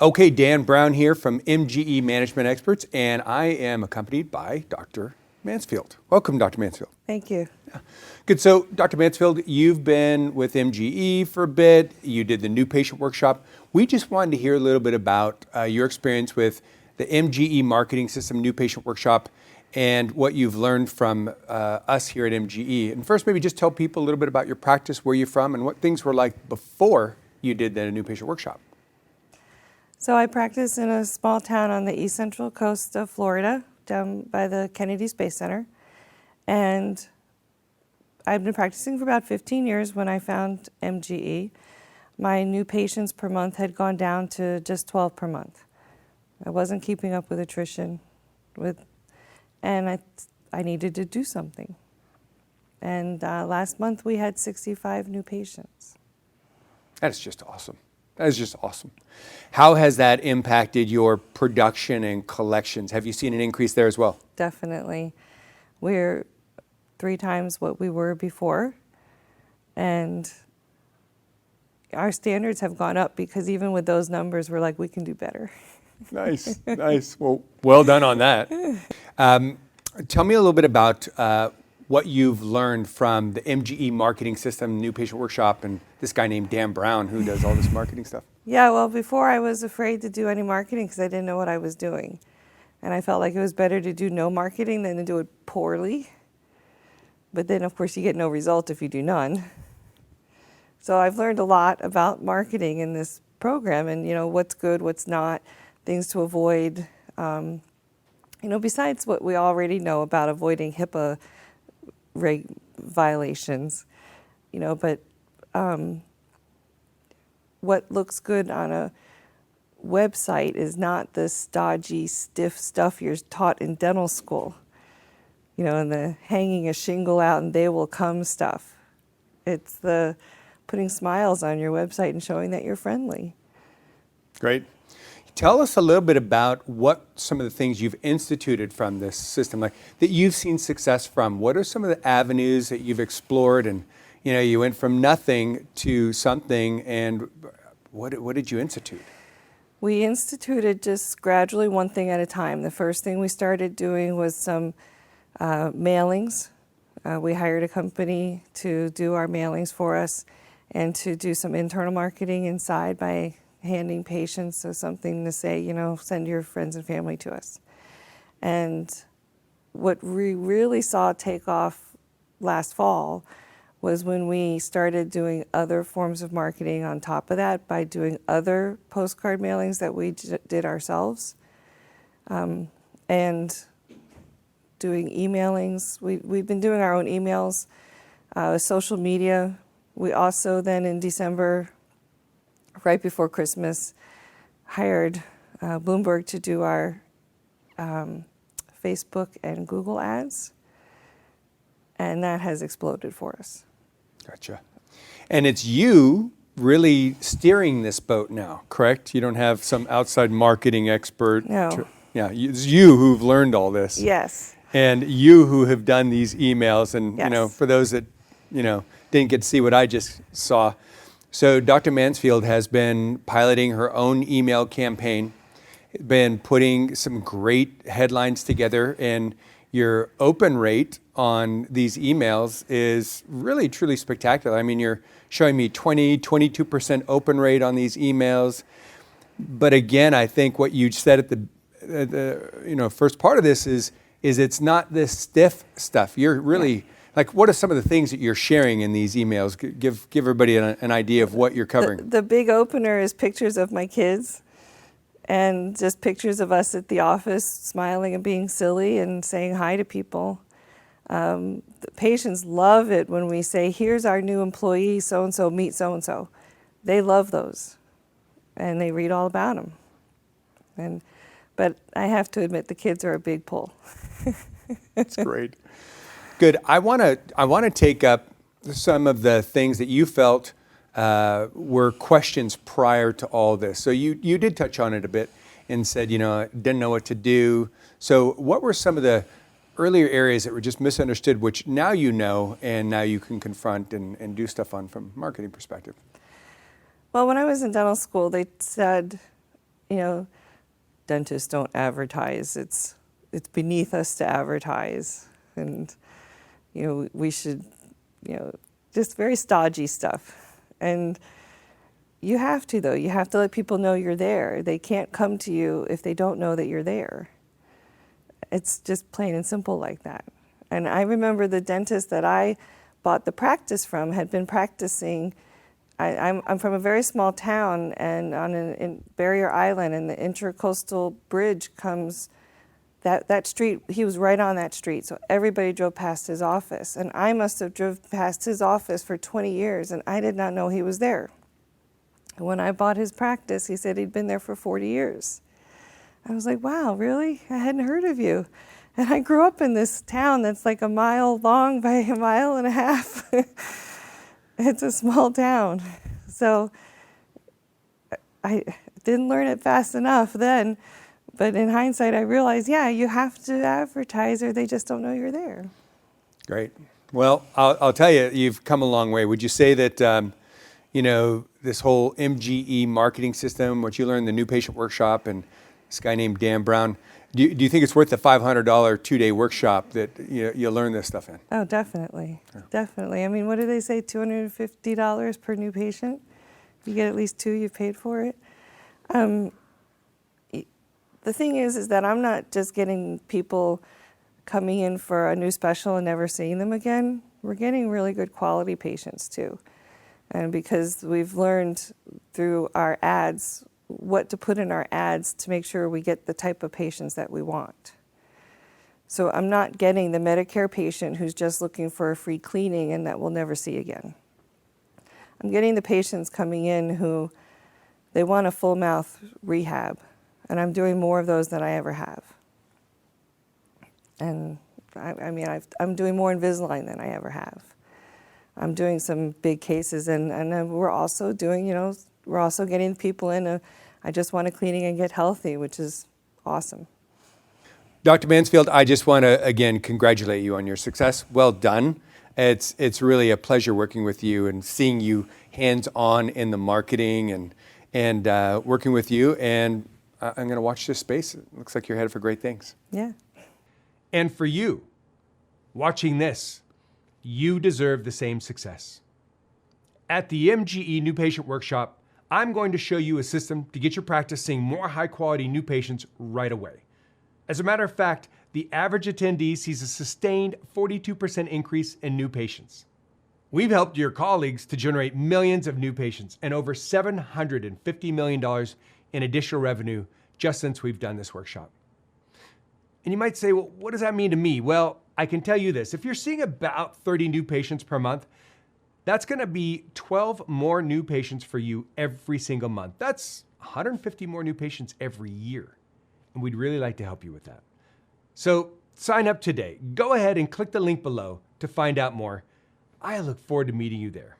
Okay, Dan Brown here from MGE Management Experts, and I am accompanied by Dr. Mansfield. Welcome, Dr. Mansfield. Thank you. Good. So, Dr. Mansfield, you've been with MGE for a bit. You did the new patient workshop. We just wanted to hear a little bit about your experience with the MGE marketing system, new patient workshop, and what you've learned from us here at MGE. And first, maybe just tell people a little bit about your practice, where you're from, and what things were like before you did the new patient workshop. So I practice in a small town on the east central coast of Florida, down by the Kennedy Space Center. And I've been practicing for about 15 years when I found MGE. My new patients per month had gone down to just 12 per month. I wasn't keeping up with attrition, and I needed to do something. And last month we had 65 new patients. That is just awesome. That is just awesome. How has that impacted your production and collections? Have you seen an increase there as well? Definitely. We're 3 times what we were before, and our standards have gone up because even with those numbers, we're like, we can do better. Nice, nice. Well done on that. Tell me a little bit about what you've learned from the MGE marketing system, new patient workshop, and this guy named Dan Brown who does all this marketing stuff. Yeah, well, before I was afraid to do any marketing because I didn't know what I was doing. And I felt like it was better to do no marketing than to do it poorly. But then, of course, you get no result if you do none. So I've learned a lot about marketing in this program and, what's good, what's not, things to avoid. Besides what we already know about avoiding HIPAA violations, but what looks good on a website is not the stodgy, stiff stuff you're taught in dental school, and the hanging a shingle out and they will come stuff. It's the putting smiles on your website and showing that you're friendly. Great. Tell us a little bit about what some of the things you've instituted from this system, like that you've seen success from. What are some of the avenues that you've explored? And you went from nothing to something. And what did you institute? We instituted just gradually one thing at a time. The first thing we started doing was some mailings. We hired a company to do our mailings for us and to do some internal marketing inside by handing patients something to say, send your friends and family to us. And what we really saw take off last fall was when we started doing other forms of marketing on top of that by doing other postcard mailings that we did ourselves and doing emailings. We've been doing our own emails, social media. We also then in December, right before Christmas, hired Bloomberg to do our Facebook and Google ads, and that has exploded for us. Gotcha. And it's you really steering this boat now, correct? You don't have some outside marketing expert. No. It's you who've learned all this. Yes. And you who have done these emails. And, Yes. For those that, didn't get to see what I just saw. So Dr. Mansfield has been piloting her own email campaign, been putting some great headlines together, and your open rate on these emails is really, truly spectacular. I mean, you're showing me 22% open rate on these emails. But again, I think what you said at the first part of this is it's not this stiff stuff. You're really... Like, what are some of the things that you're sharing in these emails? Give everybody an idea of what you're covering. The big opener is pictures of my kids and just pictures of us at the office smiling and being silly and saying hi to people. The patients love it when we say, here's our new employee, so-and-so, meet so-and-so. They love those, and they read all about them. But I have to admit, the kids are a big pull. That's great. Good. I want to take up some of the things that you felt were questions prior to all this. So you did touch on it a bit and said, didn't know what to do. So what were some of the earlier areas that were just misunderstood, which now you know and now you can confront and do stuff on from a marketing perspective? Well, when I was in dental school, they said, you know, dentists don't advertise. It's beneath us to advertise. And, you know, we should, you know, just very stodgy stuff. And you have to, though. You have to let people know you're there. They can't come to you if they don't know that you're there. It's just plain and simple like that. And I remember the dentist that I bought the practice from had been practicing. I'm from a very small town, and in Barrier Island, and the Intercoastal Bridge comes, that street, he was right on that street, so everybody drove past his office. And I must have drove past his office for 20 years, and I did not know he was there. And when I bought his practice, he said he'd been there for 40 years. I was like, wow, really? I hadn't heard of you. And I grew up in this town that's like a mile long by a mile and a half. It's a small town. So I didn't learn it fast enough then. But in hindsight, I realized, yeah, you have to advertise or they just don't know you're there. Great. Well, I'll tell you, you've come a long way. Would you say that, you know, this whole MGE marketing system, what you learned in the new patient workshop, and this guy named Dan Brown, do you think it's worth the $500 2-day workshop that you learn this stuff in? Oh, definitely. Yeah. Definitely. I mean, what do they say, $250 per new patient? If you get at least 2, you've paid for it. The thing is that I'm not just getting people coming in for a new special and never seeing them again. We're getting really good quality patients too. And because we've learned through our ads what to put in our ads to make sure we get the type of patients that we want. So I'm not getting the Medicare patient who's just looking for a free cleaning and that we'll never see again. I'm getting the patients coming in who they want a full mouth rehab, and I'm doing more of those than I ever have. And I'm doing more Invisalign than I ever have. I'm doing some big cases, and we're also doing, you know, we're also getting people in I just want a cleaning and get healthy, which is awesome. Dr. Mansfield, I just want to, again, congratulate you on your success. Well done. It's really a pleasure working with you and seeing you hands-on in the marketing and working with you. And I'm going to watch this space. It looks like you're headed for great things. Yeah. And for you, watching this, you deserve the same success. At the MGE New Patient Workshop, I'm going to show you a system to get your practice seeing more high-quality new patients right away. As a matter of fact, the average attendee sees a sustained 42% increase in new patients. We've helped your colleagues to generate millions of new patients and over $750 million in additional revenue just since we've done this workshop. And you might say, well, what does that mean to me? Well, I can tell you this. If you're seeing about 30 new patients per month, that's going to be 12 more new patients for you every single month. That's 150 more new patients every year. And we'd really like to help you with that. So sign up today. Go ahead and click the link below to find out more. I look forward to meeting you there.